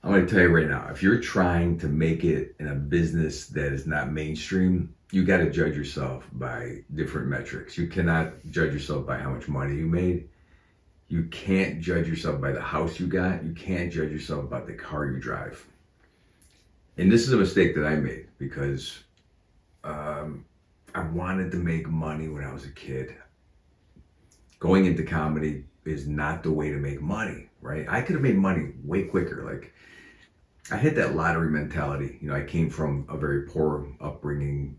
I'm going to tell you right now, if you're trying to make it in a business that is not mainstream, you got to judge yourself by different metrics. You cannot judge yourself by how much money you made. You can't judge yourself by the house you got. You can't judge yourself by the car you drive. And this is a mistake that I made because I wanted to make money when I was a kid. Going into comedy is not the way to make money, right? I could have made money way quicker. Like, I had that lottery mentality. I came from a very poor upbringing.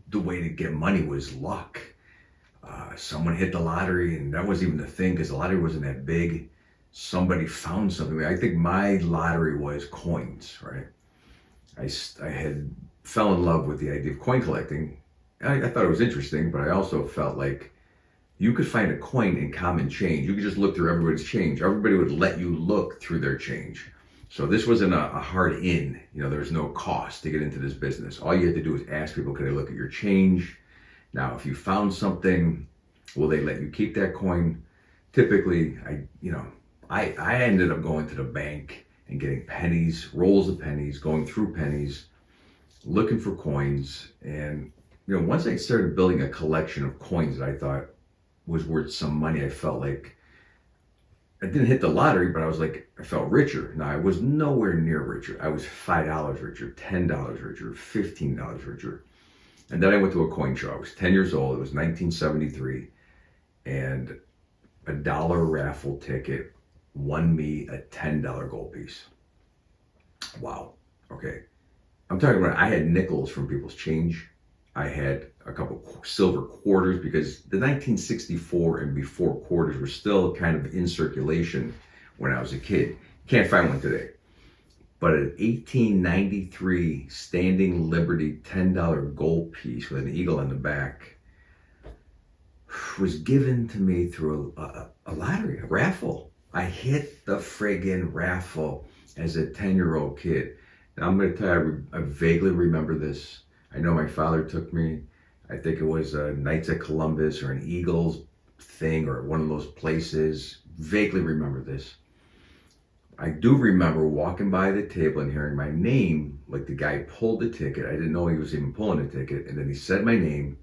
The way to get money was luck. Someone hit the lottery, and that wasn't even the thing because the lottery wasn't that big. Somebody found something. I think my lottery was coins, right? I had fell in love with the idea of coin collecting. I thought it was interesting, but I also felt like you could find a coin in common change. You could just look through everybody's change. Everybody would let you look through their change. So this wasn't a hard in. There was no cost to get into this business. All you had to do was ask people, could they look at your change? Now, if you found something, will they let you keep that coin? Typically, I ended up going to the bank and getting pennies, rolls of pennies, going through pennies, looking for coins. And, once I started building a collection of coins that I thought was worth some money, I felt like I didn't hit the lottery, but I felt richer. Now, I was nowhere near richer. I was $5 richer, $10 richer, $15 richer. And then I went to a coin show. I was 10 years old. It was 1973. And a dollar raffle ticket won me a $10 gold piece. Wow. Okay. I'm talking about, I had nickels from people's change. I had a couple silver quarters because the 1964 and before quarters were still kind of in circulation when I was a kid. Can't find one today. But an 1893 Standing Liberty $10 gold piece with an eagle on the back was given to me through a lottery, a raffle. I hit the friggin' raffle as a 10-year-old kid. Now, I'm going to tell you, I vaguely remember this. I know my father took me, I think it was a Knights of Columbus or an Eagles thing or one of those places. Vaguely remember this. I do remember walking by the table and hearing my name, like the guy pulled the ticket. I didn't know he was even pulling the ticket. And then he said my name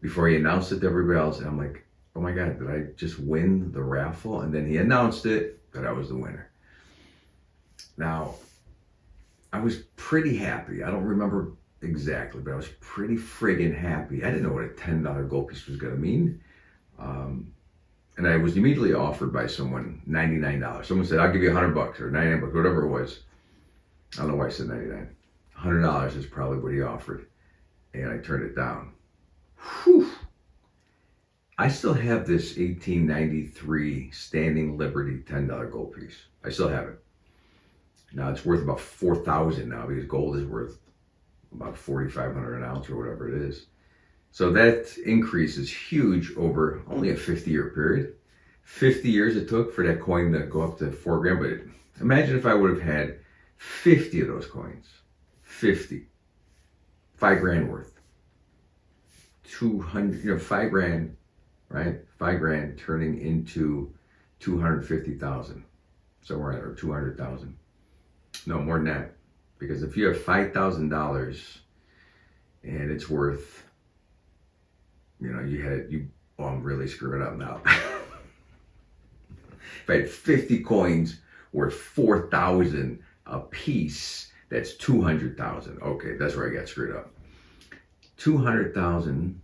before he announced it to everybody else. And I'm like, oh my God, did I just win the raffle? And then he announced it that I was the winner. Now, I was pretty happy. I don't remember exactly, but I was pretty friggin' happy. I didn't know what a $10 gold piece was going to mean. And I was immediately offered by someone $99. Someone said, I'll give you $100 or $99, whatever it was. I don't know why I said 99. $100 is probably what he offered. And I turned it down. Whew. I still have this 1893 Standing Liberty $10 gold piece. I still have it. Now it's worth about $4,000 now because gold is worth about $4,500 an ounce or whatever it is. So that increase is huge over only a 50-year period. 50 years it took for that coin to go up to $4 grand. But imagine if I would have had 50 of those coins. 50. $5 grand worth. 200, $5 grand, right? $5 grand turning into 250,000. Somewhere around, or 200,000. No, more than that. Because if you have $5,000 and it's worth, I'm really screwing up now. If I had 50 coins worth 4,000 a piece, that's 200,000. Okay, that's where I got screwed up. 200,000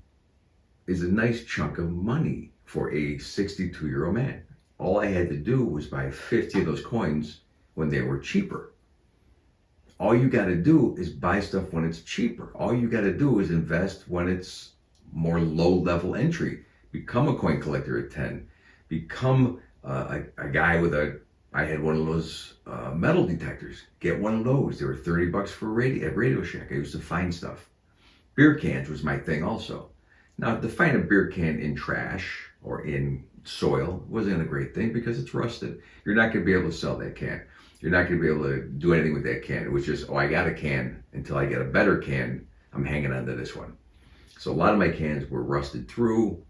is a nice chunk of money for a 62-year-old man. All I had to do was buy 50 of those coins when they were cheaper. All you got to do is buy stuff when it's cheaper. All you got to do is invest when it's more low-level entry. Become a coin collector at 10. Become a guy with I had one of those metal detectors. Get one of those. They were $30 for at Radio Shack. I used to find stuff. Beer cans was my thing also. Now, to find a beer can in trash or in soil wasn't a great thing because it's rusted. You're not going to be able to sell that can. You're not going to be able to do anything with that can. It was just, I got a can. Until I get a better can, I'm hanging on to this one. So a lot of my cans were rusted through,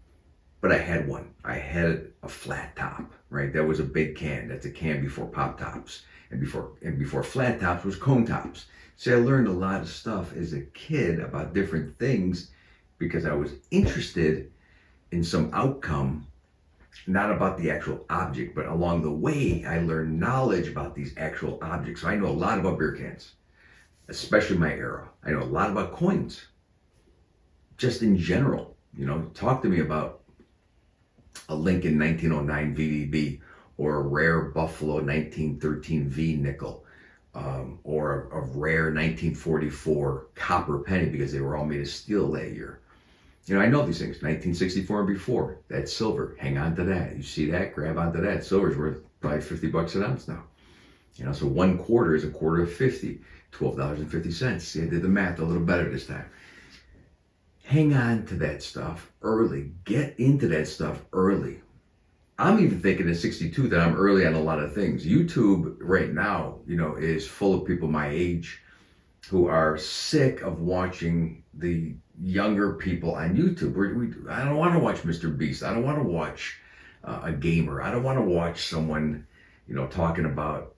but I had one. I had a flat top, right? That was a big can. That's a can before pop tops. and before flat tops was cone tops. See, I learned a lot of stuff as a kid about different things because I was interested in some outcome, not about the actual object, but along the way, I learned knowledge about these actual objects. So I know a lot about beer cans, especially my era. I know a lot about coins, just in general. Talk to me about a Lincoln 1909 VDB or a rare Buffalo 1913 V nickel, or a rare 1944 copper penny because they were all made of steel that year. I know these things, 1964 and before. That's silver. Hang on to that. You see that? Grab onto that. Silver's worth probably $50 an ounce now. So 1/4 is a quarter of 50, $12.50. See, I did the math a little better this time. Hang on to that stuff early. Get into that stuff early. I'm even thinking in 62 that I'm early on a lot of things. YouTube right now, is full of people my age who are sick of watching the younger people on YouTube. I don't want to watch Mr. Beast. I don't want to watch a gamer. I don't want to watch someone, talking about,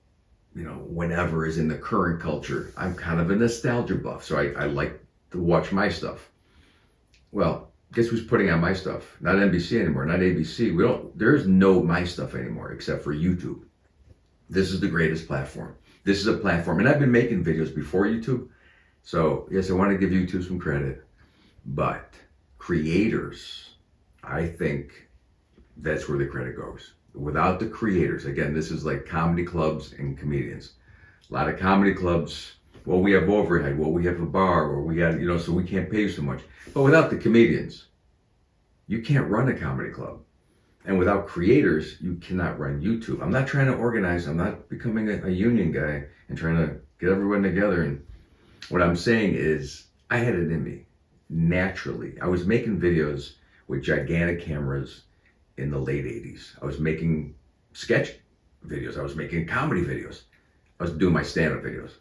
whatever is in the current culture. I'm kind of a nostalgia buff, so I like to watch my stuff. Well, guess who's putting on my stuff? Not NBC anymore, not ABC. There's no my stuff anymore except for YouTube. This is the greatest platform. This is a platform, and I've been making videos before YouTube. So yes, I want to give YouTube some credit, but creators, I think that's where the credit goes. Without the creators, again, this is like comedy clubs and comedians. A lot of comedy clubs, well, we have overhead, well, we have a bar, or we got, so we can't pay you so much. But without the comedians, you can't run a comedy club. And without creators, you cannot run YouTube. I'm not trying to organize. I'm not becoming a union guy and trying to get everyone together. And what I'm saying is I had it in me naturally. I was making videos with gigantic cameras in the late 80s. I was making sketch videos. I was making comedy videos. I was doing my stand-up videos.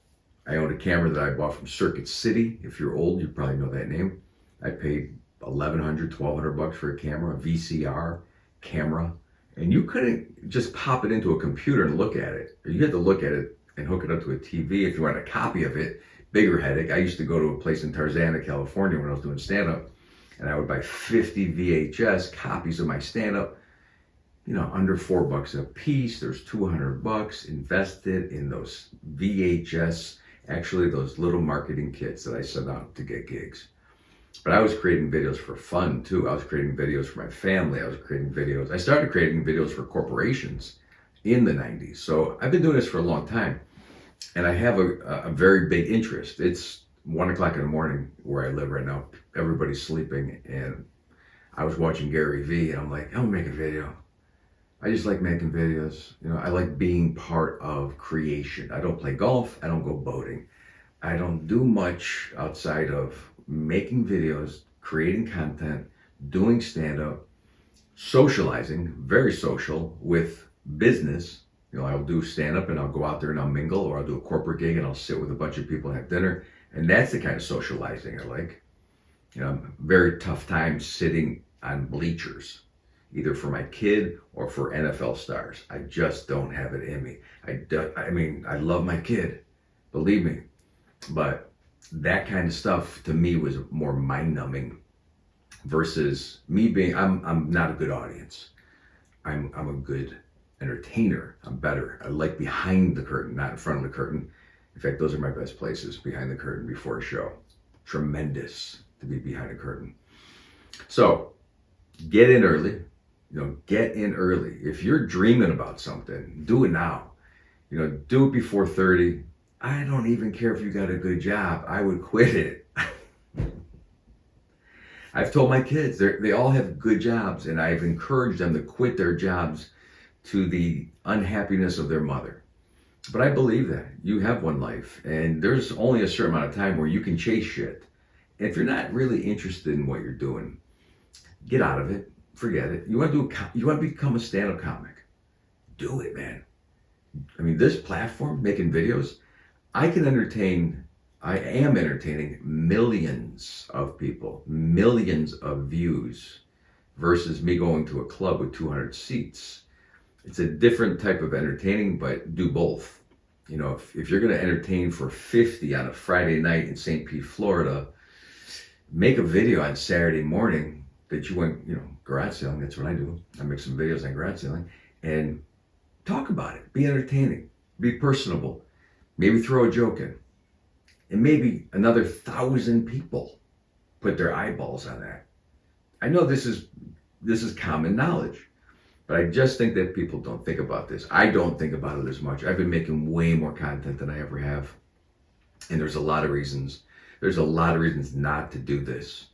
I owned a camera that I bought from Circuit City. If you're old, you probably know that name. I paid $1,100, $1,200 for a camera, a VCR camera, and you couldn't just pop it into a computer and look at it. You had to look at it and hook it up to a TV if you wanted a copy of it. Bigger headache. I used to go to a place in Tarzana, California when I was doing stand-up, and I would buy 50 VHS copies of my stand-up, under $4 a piece. There's $200 invested in those VHS, actually those little marketing kits that I sent out to get gigs. But I was creating videos for fun too. I was creating videos for my family. I started creating videos for corporations in the 90s. So I've been doing this for a long time. And I have a very big interest. It's 1 o'clock in the morning where I live right now. Everybody's sleeping. And I was watching Gary Vee and I'm like, I'll make a video. I just like making videos. I like being part of creation. I don't play golf. I don't go boating. I don't do much outside of making videos, creating content, doing stand-up, socializing, very social with business. I'll do stand-up and I'll go out there and I'll mingle, or I'll do a corporate gig and I'll sit with a bunch of people and have dinner. And that's the kind of socializing I like. Very tough time sitting on bleachers, either for my kid or for NFL stars. I just don't have it in me. I love my kid, believe me, but that kind of stuff to me was more mind-numbing versus me being, I'm not a good audience. I'm a good entertainer. I'm better. I like behind the curtain, not in front of the curtain. In fact, those are my best places, behind the curtain before a show. Tremendous to be behind a curtain. So get in early. Get in early. If you're dreaming about something, do it now. Do it before 30. I don't even care if you got a good job. I would quit it. I've told my kids, they all have good jobs, and I've encouraged them to quit their jobs to the unhappiness of their mother. But I believe that you have one life, and there's only a certain amount of time where you can chase shit. And if you're not really interested in what you're doing, get out of it. Forget it. You want to become a stand-up comic? Do it, man. This platform, making videos, I am entertaining millions of people, millions of views, versus me going to a club with 200 seats. It's a different type of entertaining, but do both. if you're going to entertain for 50 on a Friday night in St. Pete, Florida, make a video on Saturday morning that you went, garage selling. That's what I do. I make some videos on garage selling and talk about it. Be entertaining. Be personable. Maybe throw a joke in. And maybe another 1,000 people put their eyeballs on that. I know this is common knowledge, but I just think that people don't think about this. I don't think about it as much. I've been making way more content than I ever have. And there's a lot of reasons. There's a lot of reasons not to do this.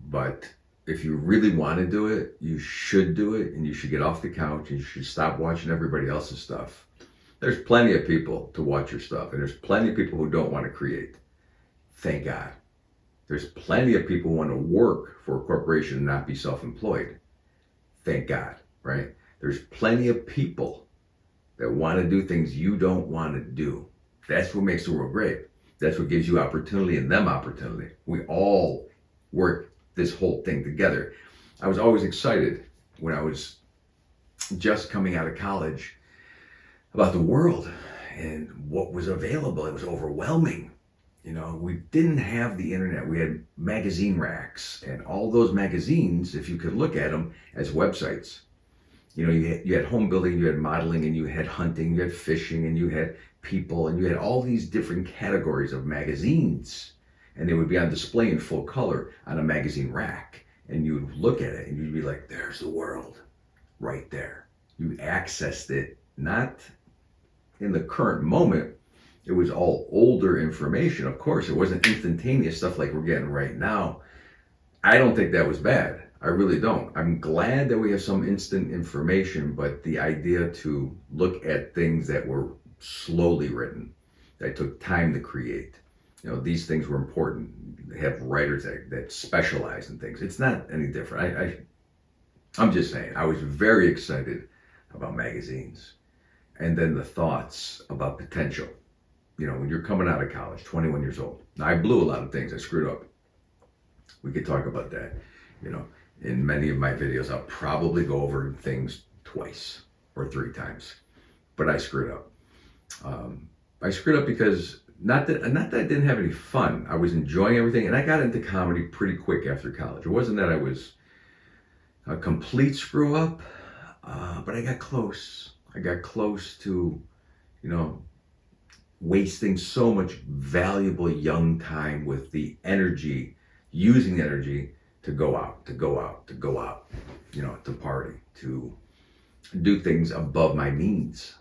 But if you really want to do it, you should do it, and you should get off the couch and you should stop watching everybody else's stuff. There's plenty of people to watch your stuff, and there's plenty of people who don't want to create. Thank God. There's plenty of people who want to work for a corporation and not be self-employed. Thank God, right? There's plenty of people that want to do things you don't want to do. That's what makes the world great. That's what gives you opportunity and them opportunity. We all work this whole thing together. I was always excited when I was just coming out of college about the world and what was available. It was overwhelming. We didn't have the internet. We had magazine racks, and all those magazines, if you could look at them as websites, you had home building, you had modeling, and you had hunting, you had fishing, and you had people, and you had all these different categories of magazines, and they would be on display in full color on a magazine rack, and you would look at it and you'd be like, there's the world right there. You accessed it, not in the current moment. It was all older information. Of course, it wasn't instantaneous stuff like we're getting right now. I don't think that was bad. I really don't. I'm glad that we have some instant information, but the idea to look at things that were slowly written, that took time to create, these things were important. They have writers that specialize in things. It's not any different. I'm just saying, I was very excited about magazines. And then the thoughts about potential. When you're coming out of college, 21 years old. Now, I blew a lot of things. I screwed up. We could talk about that. In many of my videos, I'll probably go over things twice or 3 times. But I screwed up. I screwed up because not that I didn't have any fun. I was enjoying everything, and I got into comedy pretty quick after college. It wasn't that I was a complete screw up, but I got close. I got close to, wasting so much valuable young time with the energy, using energy to go out, to party, to do things above my means.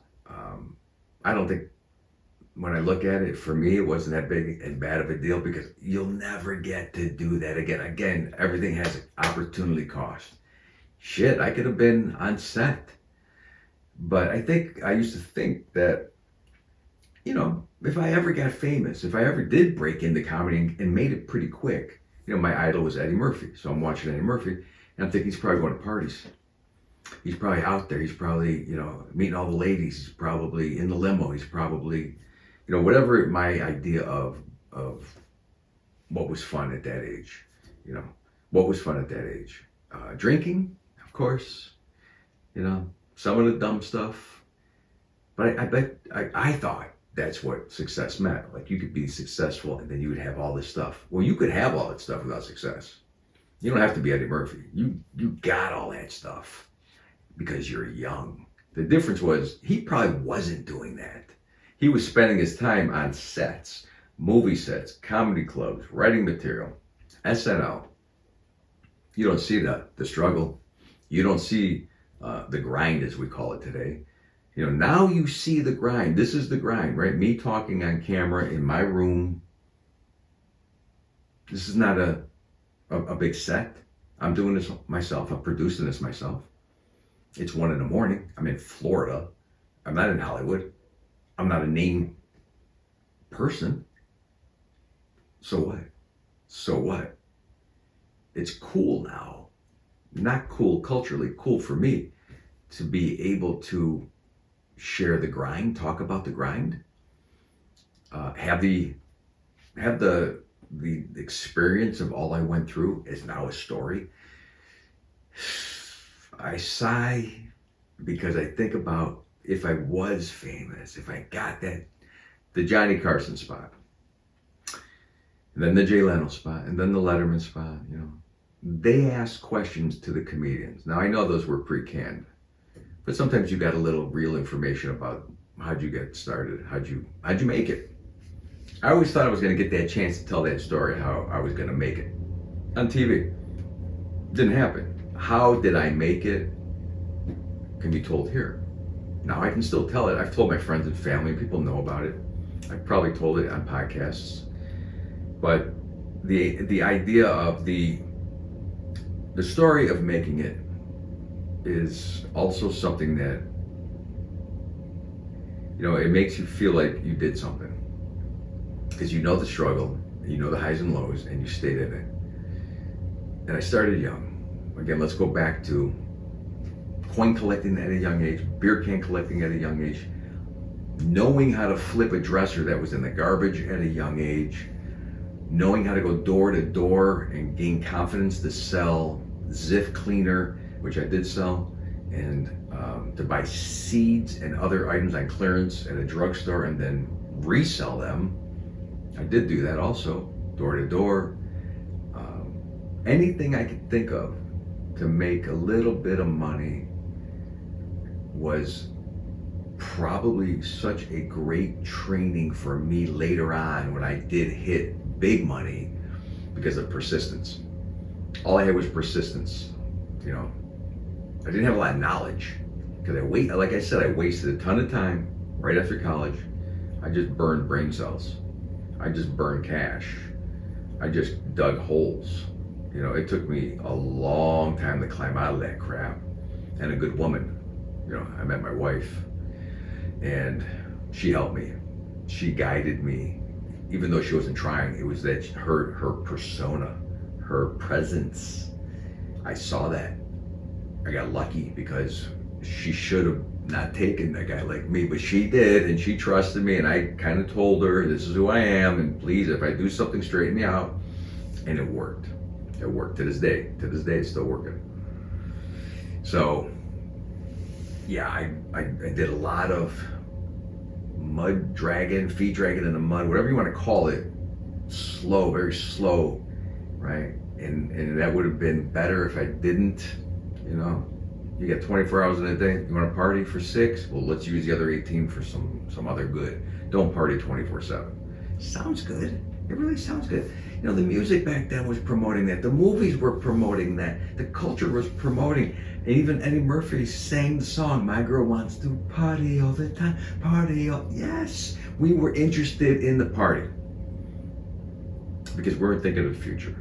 I don't think, when I look at it, for me, it wasn't that big and bad of a deal, because you'll never get to do that again. Again, everything has an opportunity cost. Shit, I could have been on set. But I used to think that, if I ever got famous, if I ever did break into comedy and made it pretty quick, my idol was Eddie Murphy. So I'm watching Eddie Murphy, and I'm thinking he's probably going to parties. He's probably out there. He's probably, meeting all the ladies. He's probably in the limo. He's probably, whatever my idea of what was fun at that age. What was fun at that age? Drinking, of course. Some of the dumb stuff. But I thought that's what success meant. Like, you could be successful and then you would have all this stuff. Well, you could have all that stuff without success. You don't have to be Eddie Murphy. You got all that stuff because you're young. The difference was, he probably wasn't doing that. He was spending his time on sets, movie sets, comedy clubs, writing material, SNL. You don't see the struggle. You don't see the grind, as we call it today. Now you see the grind. This is the grind, right? Me talking on camera in my room. This is not a big set. I'm doing this myself. I'm producing this myself. It's 1 a.m. I'm in Florida. I'm not in Hollywood. I'm not a name person. So what? So what? It's cool now. Not cool culturally, cool for me to be able to share the grind, talk about the grind, have the experience of all I went through is now a story. I sigh because I think about if I was famous, if I got the Johnny Carson spot, and then the Jay Leno spot, and then the Letterman spot, they asked questions to the comedians. Now I know those were pre-canned, but sometimes you got a little real information about how'd you get started, how'd you make it. I always thought I was going to get that chance to tell that story, how I was going to make it on TV. Didn't happen. How did I make it can be told here. Now I can still tell it. I've told my friends and family, people know about it. I've probably told it on podcasts. But the idea of the story of making it is also something that, it makes you feel like you did something. Because you know the struggle, you know the highs and lows, and you stayed in it. And I started young. Again, let's go back to coin collecting at a young age, beer can collecting at a young age, knowing how to flip a dresser that was in the garbage at a young age, knowing how to go door to door and gain confidence to sell Ziff cleaner, which I did sell, and to buy seeds and other items on clearance at a drugstore and then resell them. I did do that also, door to door. Anything I could think of to make a little bit of money was probably such a great training for me later on when I did hit big money because of persistence. All I had was persistence. I didn't have a lot of knowledge because like I said, I wasted a ton of time right after college. I just burned brain cells. I just burned cash. I just dug holes. It took me a long time to climb out of that crap. And a good woman. I met my wife and she helped me. She guided me. Even though she wasn't trying, it was that her persona, her presence. I saw that. I got lucky because she should have not taken a guy like me, but she did, and she trusted me, and I kind of told her, this is who I am, and please, if I do something, straighten me out. And it worked. It worked to this day. To this day, it's still working. So, yeah, I did a lot of mud dragging, feet dragging in the mud, whatever you want to call it. Slow, very slow, right? And that would have been better if I didn't, You got 24 hours in a day. You want to party for 6? Well, let's use the other 18 for some other good. Don't party 24/7. Sounds good. It really sounds good. The music back then was promoting that. The movies were promoting that. The culture was promoting. And even Eddie Murphy sang the song, My Girl Wants to Party All the Time. Party all... Yes, we were interested in the party. Because we weren't thinking of the future.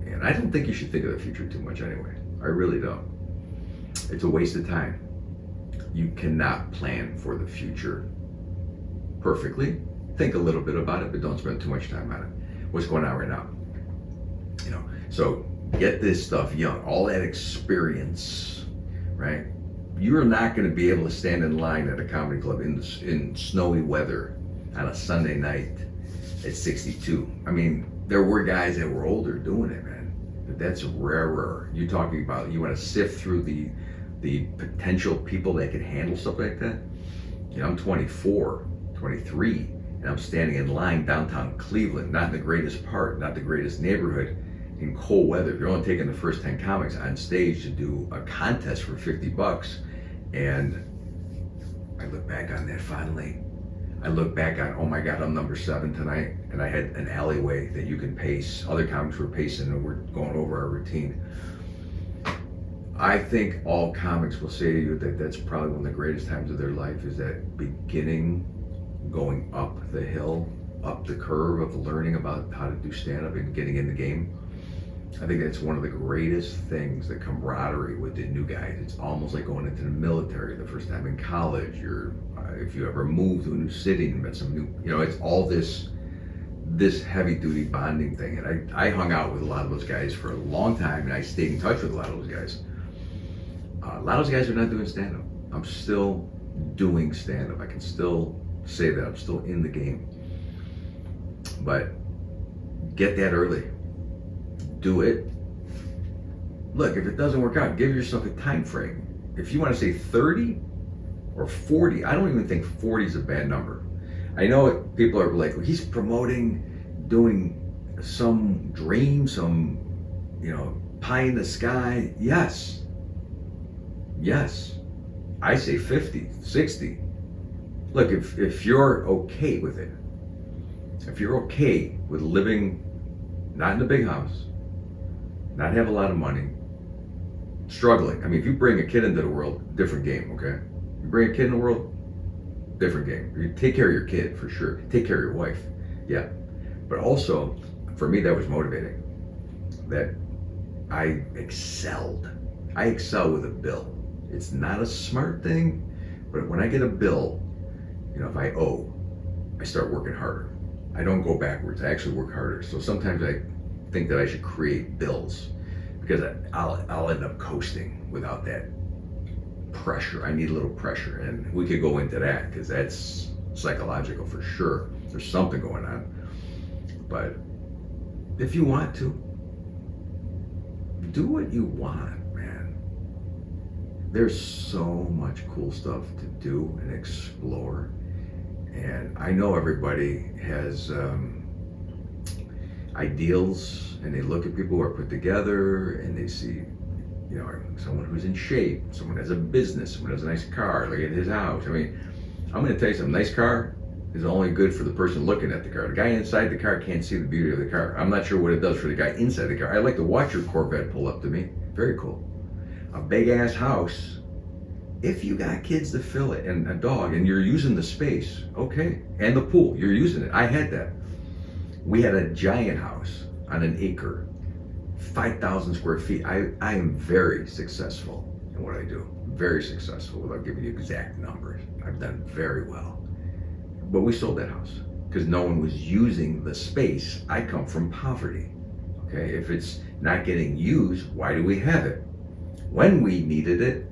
And I don't think you should think of the future too much anyway. I really don't. It's a waste of time. You cannot plan for the future perfectly. Think a little bit about it, but don't spend too much time on it. What's going on right now? So get this stuff young, all that experience, right? You're not going to be able to stand in line at a comedy club in snowy weather on a Sunday night at 62. I mean, there were guys that were older doing it, man. But that's rarer. You're talking about, you want to sift through the potential people that can handle stuff like that. I'm 24, 23, and I'm standing in line downtown Cleveland, not in the greatest part, not the greatest neighborhood, in cold weather. You're only taking the first 10 comics on stage to do a contest for $50. And I look back on that fondly. I look back on, oh my God, I'm number 7 tonight. And I had an alleyway that you can pace. Other comics were pacing and we're going over our routine. I think all comics will say to you that that's probably one of the greatest times of their life, is that beginning, going up the hill, up the curve of learning about how to do stand-up and getting in the game. I think that's one of the greatest things, the camaraderie with the new guys. It's almost like going into the military the first time in college. If you ever moved to a new city and met some new, it's all this heavy duty bonding thing. And I hung out with a lot of those guys for a long time, and I stayed in touch with a lot of those guys. A lot of those guys are not doing stand-up. I'm still doing stand-up. I can still say that I'm still in the game. But get that early. Do it. Look, if it doesn't work out, give yourself a time frame. If you want to say 30, or 40. I don't even think 40 is a bad number. I know people are like, he's promoting doing some dream, some, pie in the sky. Yes. I say 50, 60. Look, if you're okay with it, if you're okay with living not in a big house, not have a lot of money, struggling. I mean, if you bring a kid into the world, different game, okay? You bring a kid in the world, different game. You take care of your kid, for sure. Take care of your wife, yeah. But also, for me, that was motivating. That I excelled. I excel with a bill. It's not a smart thing, but when I get a bill, if I owe, I start working harder. I don't go backwards. I actually work harder. So sometimes I think that I should create bills because I'll end up coasting without that pressure. I need a little pressure, and we could go into that because that's psychological for sure. There's something going on. But if you want to, do what you want, man. There's so much cool stuff to do and explore. And I know everybody has ideals, and they look at people who are put together, and they see, someone who's in shape, someone has a business, someone has a nice car, look at his house. I mean, I'm going to tell you something, nice car is only good for the person looking at the car. The guy inside the car can't see the beauty of the car. I'm not sure what it does for the guy inside the car. I like to watch your Corvette pull up to me. Very cool. A big ass house. If you got kids to fill it and a dog and you're using the space, okay. And the pool, you're using it. I had that. We had a giant house on an acre, 5,000 square feet. I am very successful in what I do. Very successful without giving you exact numbers. I've done very well. But we sold that house because no one was using the space. I come from poverty. Okay, if it's not getting used, why do we have it? When we needed it,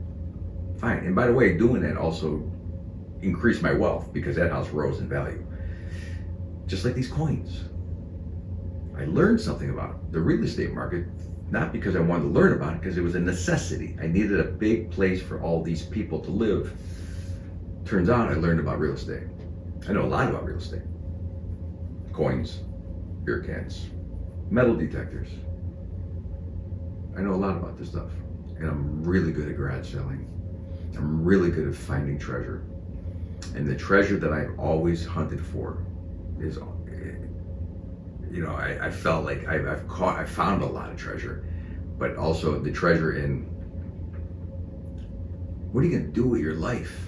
fine. And by the way, doing that also increased my wealth because that house rose in value. Just like these coins. I learned something about the real estate market, not because I wanted to learn about it, because it was a necessity. I needed a big place for all these people to live. Turns out I learned about real estate. I know a lot about real estate. Coins, beer cans, metal detectors. I know a lot about this stuff. And I'm really good at garage selling. I'm really good at finding treasure. And the treasure that I've always hunted for is, I felt like I found a lot of treasure, but also the treasure in what are you gonna do with your life?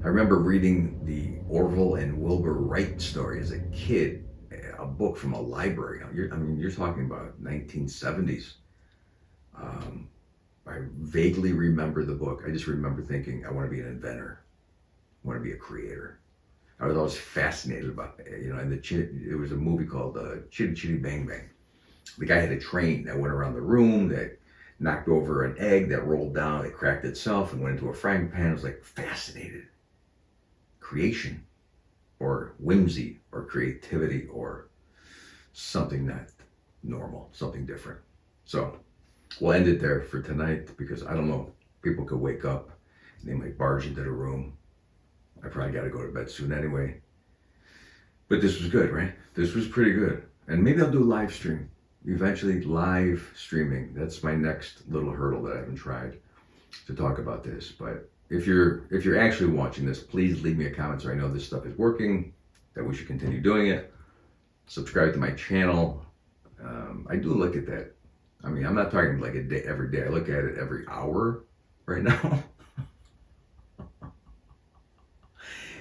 I remember reading the Orville and Wilbur Wright story as a kid, a book from a library. You're talking about 1970s. I vaguely remember the book. I just remember thinking, I want to be an inventor. I want to be a creator. I was always fascinated about it. And it was a movie called Chitty Chitty Bang Bang. The guy had a train that went around the room that knocked over an egg that rolled down, it cracked itself and went into a frying pan. I was like fascinated. Creation or whimsy or creativity or something not normal, something different. So we'll end it there for tonight because I don't know, people could wake up and they might barge into the room. I probably got to go to bed soon anyway. But this was good, right? This was pretty good. And maybe I'll do a live stream. Eventually live streaming. That's my next little hurdle that I haven't tried to talk about this. But if you're actually watching this, please leave me a comment so I know this stuff is working, that we should continue doing it. Subscribe to my channel. I do look at that. I'm not talking like a day every day. I look at it every hour right now.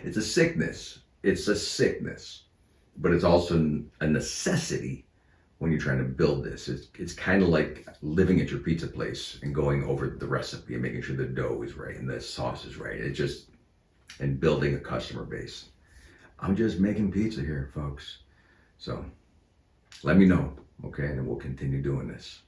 It's a sickness. It's a sickness, but it's also a necessity when you're trying to build this. It's kind of like living at your pizza place and going over the recipe and making sure the dough is right and the sauce is right. And building a customer base. I'm just making pizza here, folks. So let me know, okay? And we'll continue doing this.